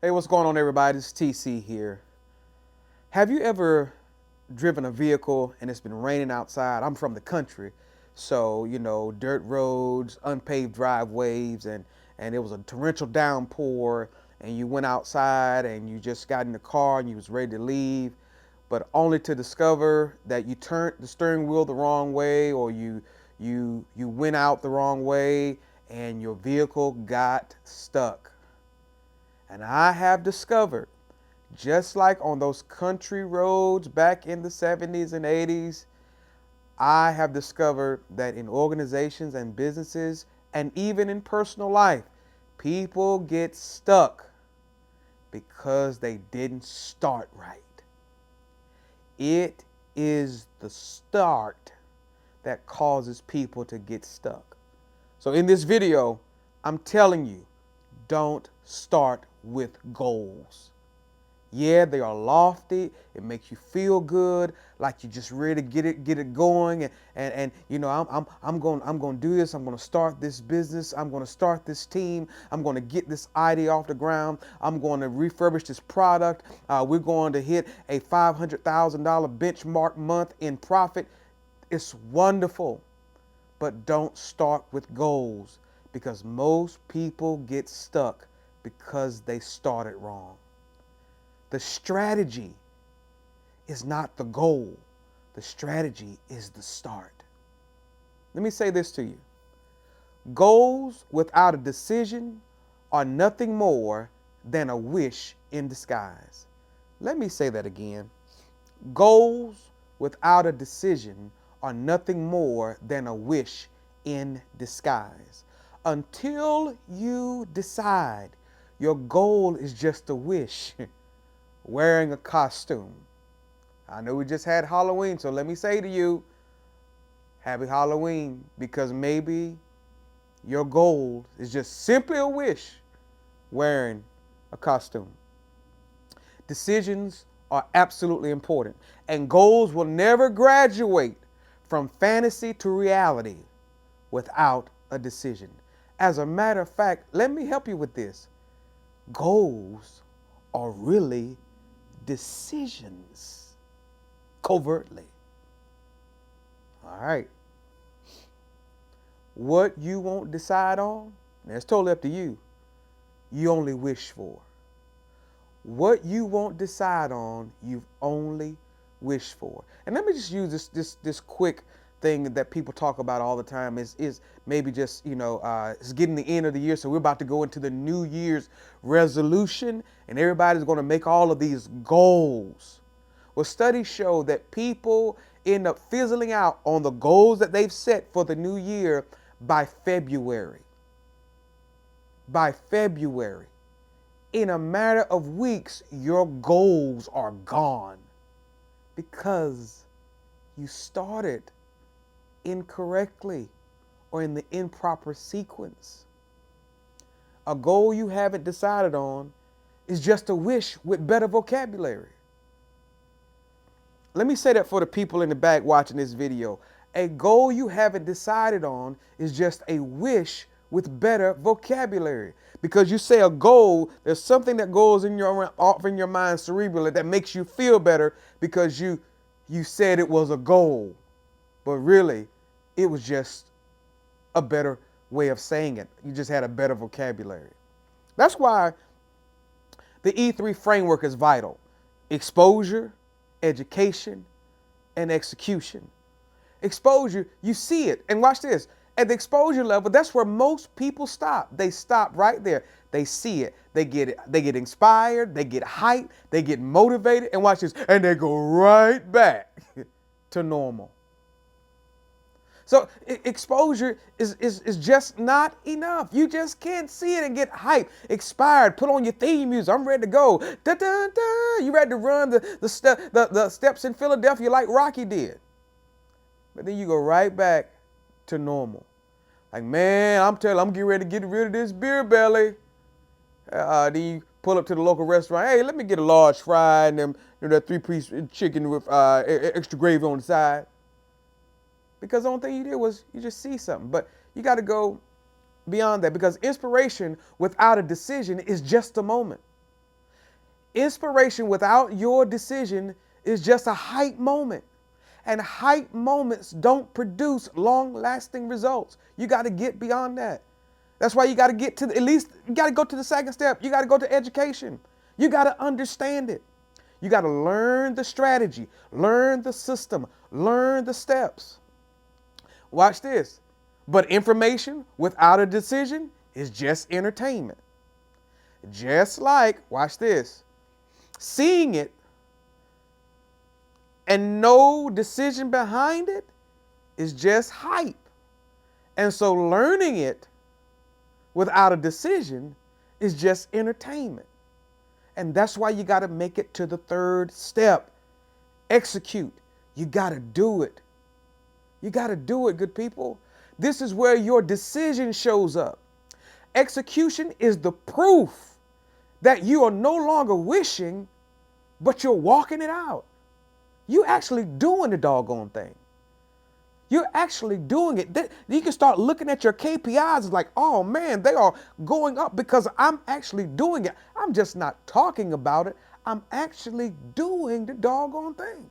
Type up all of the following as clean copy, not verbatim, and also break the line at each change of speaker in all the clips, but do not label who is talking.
Hey, what's going on, everybody? It's TC here. Have you ever driven a vehicle and it's been raining outside? I'm from the country, so dirt roads, unpaved driveways, and it was a torrential downpour. And you went outside and you just got in the car and you was ready to leave, but only to discover that you turned the steering wheel the wrong way, or you went out the wrong way, and your vehicle got stuck. And I have discovered, just like on those country roads back in the 70s and 80s, I have discovered that in organizations and businesses and even in personal life, people get stuck because they didn't start right. It is the start that causes people to get stuck. So in this video, I'm telling you, don't start with goals. Yeah, they are lofty. It makes you feel good, like you just ready to get it going. And I'm going to do this. I'm going to start this business. I'm going to start this team. I'm going to get this idea off the ground. I'm going to refurbish this product. We're going to hit a $500,000 benchmark month in profit. It's wonderful, but don't start with goals, because most people get stuck because they started wrong. The strategy is not the goal. The strategy is the start. Let me say this to you. Goals without a decision are nothing more than a wish in disguise. Let me say that again. Goals without a decision are nothing more than a wish in disguise. Until you decide your goal is just a wish, wearing a costume. I know we just had Halloween, so let me say to you, happy Halloween, because maybe your goal is just simply a wish, wearing a costume. Decisions are absolutely important, and goals will never graduate from fantasy to reality without a decision. As a matter of fact, let me help you with this. Goals are really decisions, covertly. All right. What you won't decide on, that's totally up to you. You only wish for. What you won't decide on, you've only wished for. And let me just use this quick thing that people talk about all the time is maybe just, it's getting the end of the year, so we're about to go into the New Year's resolution, and everybody's going to make all of these goals. Well, studies show that people end up fizzling out on the goals that they've set for the new year by February. By February. In a matter of weeks, your goals are gone because you started incorrectly or in the improper sequence. A goal you haven't decided on is just a wish with better vocabulary. Let me say that for the people in the back watching this video. A goal you haven't decided on is just a wish with better vocabulary. Because you say a goal, there's something that goes off in your mind cerebrally that makes you feel better because you said it was a goal. But really, it was just a better way of saying it. You just had a better vocabulary. That's why the E3 framework is vital. Exposure, education, and execution. Exposure, you see it. And watch this. At the exposure level, that's where most people stop. They stop right there. They see it. They get inspired, they get hyped, they get motivated, and watch this, and they go right back to normal. So exposure is just not enough. You just can't see it and get hyped, inspired, put on your theme music. I'm ready to go. Da, da, da. You ready to run the steps in Philadelphia like Rocky did. But then you go right back to normal. Like, man, I'm telling you, I'm getting ready to get rid of this beer belly. Then you pull up to the local restaurant. Hey, let me get a large fry and them, that 3-piece chicken with extra gravy on the side. Because the only thing you did was you just see something. But you got to go beyond that, because inspiration without a decision is just a moment. Inspiration without your decision is just a hype moment. And hype moments don't produce long-lasting results. You got to get beyond that. That's why you got to get to at least, you got to go to the second step. You got to go to education. You got to understand it. You got to learn the strategy, learn the system, learn the steps. Watch this. But information without a decision is just entertainment. Just like, watch this, seeing it and no decision behind it is just hype. And so learning it without a decision is just entertainment. And that's why you got to make it to the third step. Execute. You got to do it. You got to do it, good people. This is where your decision shows up. Execution is the proof that you are no longer wishing, but you're walking it out. You actually doing the doggone thing. You're actually doing it. You can start looking at your KPIs like, oh man, they are going up because I'm actually doing it. I'm just not talking about it. I'm actually doing the doggone thing.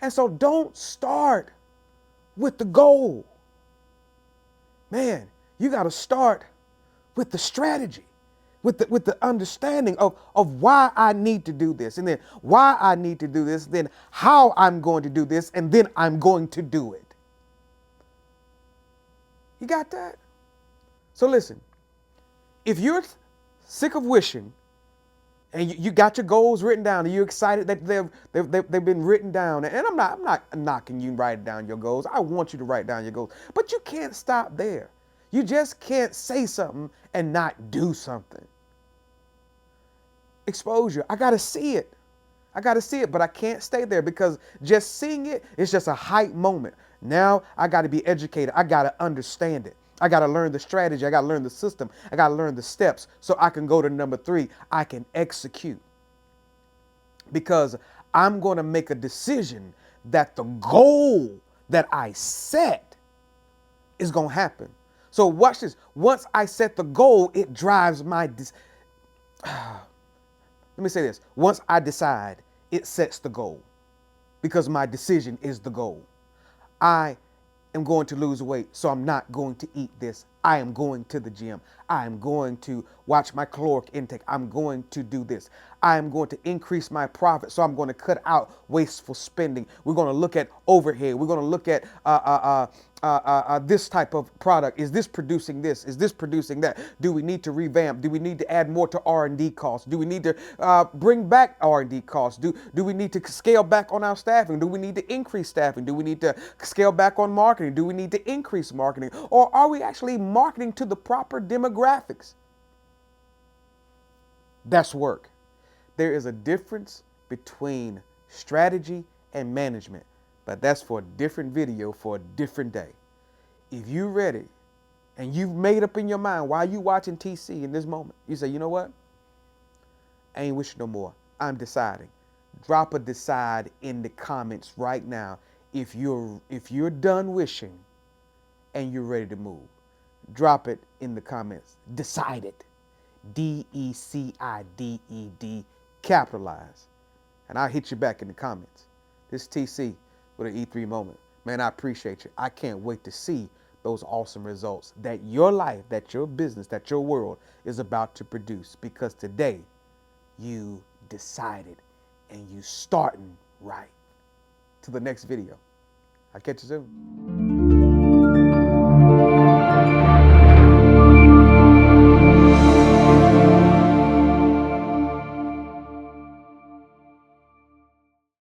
And so don't start with the goal. Man, you got to start with the strategy, with the understanding of why I need to do this, and then why I need to do this, then how I'm going to do this, and then I'm going to do it. You got that? So listen, if you're sick of wishing and you got your goals written down and you're excited that they've been written down, and I'm not knocking you write down your goals. I want you to write down your goals, but you can't stop there. You just can't say something and not do something. Exposure. I got to see it. I got to see it, but I can't stay there because just seeing it is just a hype moment. Now I got to be educated. I got to understand it. I got to learn the strategy. I got to learn the system. I got to learn the steps so I can go to number 3. I can execute because I'm going to make a decision that the goal that I set is going to happen. So watch this. Once I set the goal, it drives my let me say this. Once I decide, it sets the goal because my decision is the goal. I am going to lose weight, so I'm not going to eat this. I am going to the gym. I am going to watch my caloric intake. I'm going to do this. I am going to increase my profit, so I'm going to cut out wasteful spending. We're going to look at overhead. We're going to look at this type of product. Is this producing this? Is this producing that? Do we need to revamp? Do we need to add more to R&D costs? Do we need to bring back R&D costs? Do we need to scale back on our staffing? Do we need to increase staffing? Do we need to scale back on marketing? Do we need to increase marketing? Or are we actually marketing to the proper demographics? That's work. There is a difference between strategy and management, but that's for a different video for a different day. If you're ready and you've made up in your mind while you watching TC in this moment, you say, you know what? I ain't wishing no more. I'm deciding. Drop a decide in the comments right now if you're done wishing and you're ready to move. Drop it in the comments. Decided. DECIDED, capitalize. And I'll hit you back in the comments. This is TC with an E3 moment. Man, I appreciate you. I can't wait to see those awesome results that your life, that your business, that your world is about to produce. Because today, you decided and you starting right. To the next video. I'll catch you soon.